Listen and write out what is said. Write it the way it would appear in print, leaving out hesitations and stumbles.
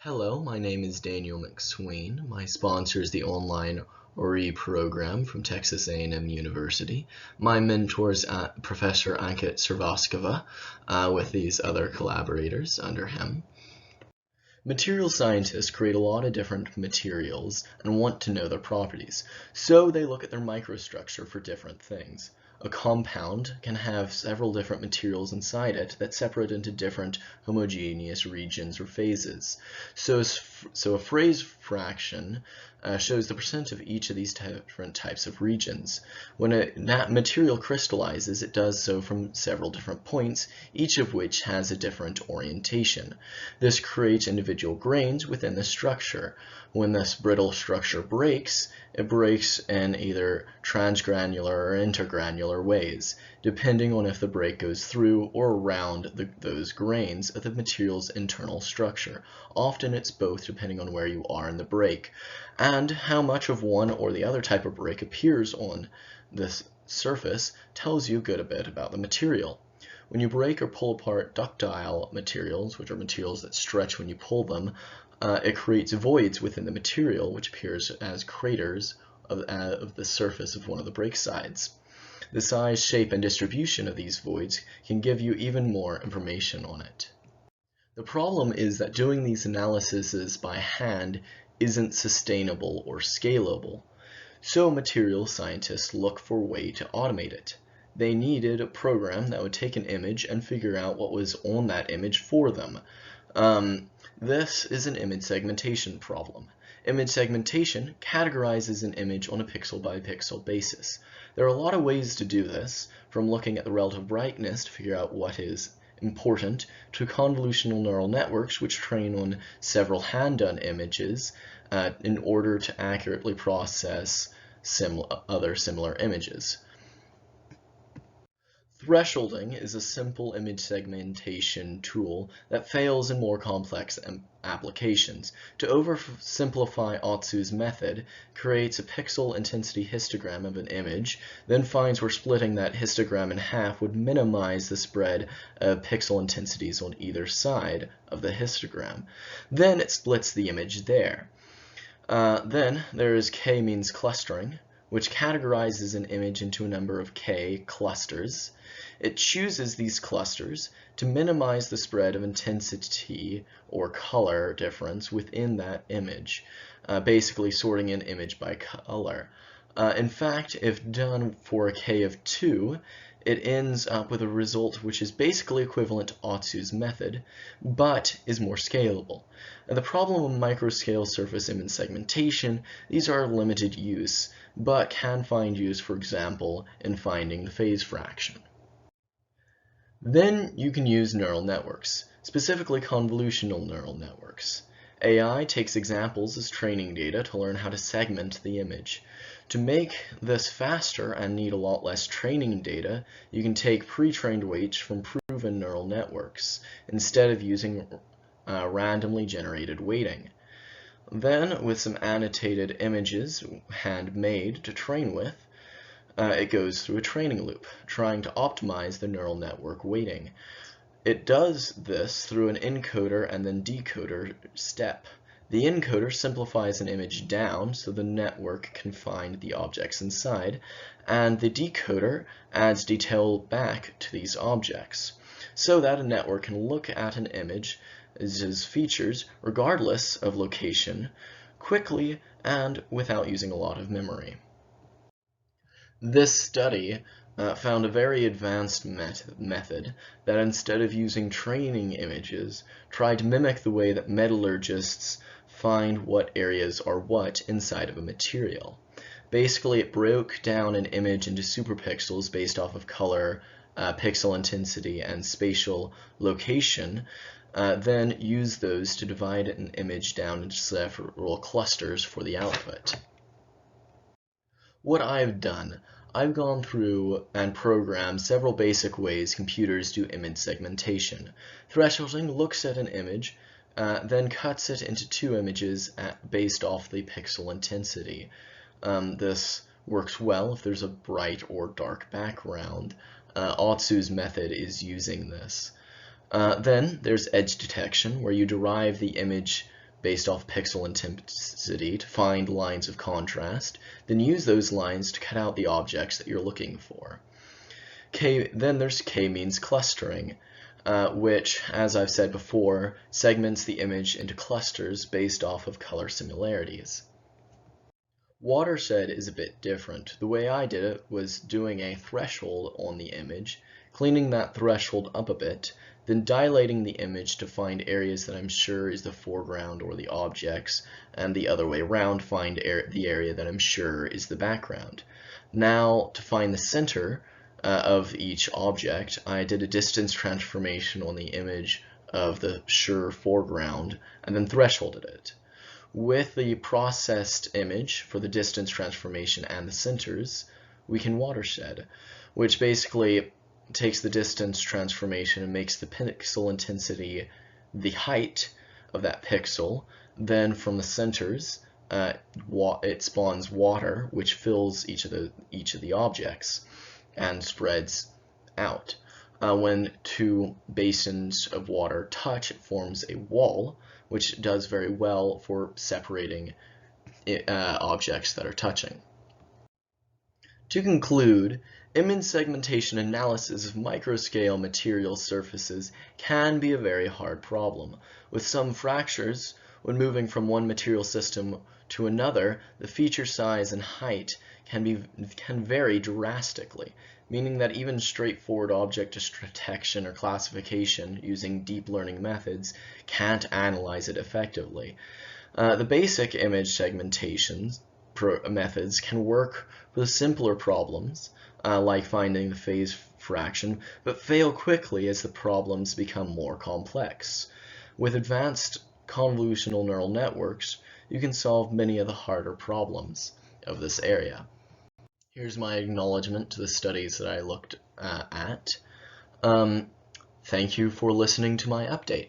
Hello, my name is Daniel McSween. My sponsor is the online ORI program from Texas A&M University. My mentor is Professor Ankit Srivastava with these other collaborators under him. Material scientists create a lot of different materials and want to know their properties, so they look at their microstructure for different things. A compound can have several different materials inside it that separate into different homogeneous regions or phases. So a phase fraction shows the percent of each of these different types of regions. When a material crystallizes, it does so from several different points, each of which has a different orientation. This creates individual grains within the structure. When this brittle structure breaks, it breaks in either transgranular or intergranular ways, depending on if the break goes through or around those grains of the material's internal structure. Often it's both, depending on where you are in the break, and how much of one or the other type of break appears on this surface tells you a good bit about the material. When you break or pull apart ductile materials, which are materials that stretch when you pull them, it creates voids within the material, which appears as craters of the surface of one of the break sides. The size, shape, and distribution of these voids can give you even more information on it. The problem is that doing these analyses by hand isn't sustainable or scalable, so material scientists look for a way to automate it. They needed a program that would take an image and figure out what was on that image for them. This is an image segmentation problem. Image segmentation categorizes an image on a pixel-by-pixel basis. There are a lot of ways to do this, from looking at the relative brightness to figure out what is important, to convolutional neural networks which train on several hand-done images in order to accurately process other similar images. Thresholding is a simple image segmentation tool that fails in more complex applications. To oversimplify Otsu's method, creates a pixel intensity histogram of an image, then finds where splitting that histogram in half would minimize the spread of pixel intensities on either side of the histogram. Then it splits the image there. Then there is k-means clustering, which categorizes an image into a number of k clusters. It chooses these clusters to minimize the spread of intensity or color difference within that image, basically sorting an image by color. In fact, if done for a k of 2, it ends up with a result which is basically equivalent to Otsu's method, but is more scalable. And the problem with microscale surface image segmentation, these are limited use, but can find use, for example, in finding the phase fraction. Then you can use neural networks, specifically convolutional neural networks. AI takes examples as training data to learn how to segment the image. To make this faster and need a lot less training data, you can take pre-trained weights from proven neural networks instead of using randomly generated weighting. Then, with some annotated images handmade to train with, it goes through a training loop, trying to optimize the neural network weighting. It does this through an encoder and then decoder step. The encoder simplifies an image down so the network can find the objects inside, and the decoder adds detail back to these objects, so that a network can look at an image's features, regardless of location, quickly and without using a lot of memory. This study found a very advanced method that, instead of using training images, tried to mimic the way that metallurgists find what areas are what inside of a material. Basically, it broke down an image into superpixels based off of color, pixel intensity, and spatial location, then used those to divide an image down into several clusters for the output. What I've done, I've gone through and programmed several basic ways computers do image segmentation. Thresholding looks at an image, then cuts it into two images based off the pixel intensity. This works well if there's a bright or dark background. Otsu's method is using this. Then there's edge detection, where you derive the image based off pixel intensity to find lines of contrast, then use those lines to cut out the objects that you're looking for. Then there's k-means clustering, which, as I've said before, segments the image into clusters based off of color similarities. Watershed is a bit different. The way I did it was doing a threshold on the image, cleaning that threshold up a bit, then dilating the image to find areas that I'm sure is the foreground or the objects, and the other way around, find the area that I'm sure is the background. Now, to find the center of each object, I did a distance transformation on the image of the sure foreground, and then thresholded it. With the processed image for the distance transformation and the centers, we can watershed, which basically takes the distance transformation and makes the pixel intensity the height of that pixel. Then from the centers, it spawns water, which fills each of the objects and spreads out. When two basins of water touch, it forms a wall, which does very well for separating objects that are touching. To conclude, image segmentation analysis of microscale material surfaces can be a very hard problem. With some fractures, when moving from one material system to another, the feature size and height can vary drastically, meaning that even straightforward object detection or classification using deep learning methods can't analyze it effectively. The basic image segmentation methods can work for the simpler problems, like finding the phase fraction, but fail quickly as the problems become more complex. With advanced convolutional neural networks, you can solve many of the harder problems of this area. Here's my acknowledgement to the studies that I looked at. Thank you for listening to my update.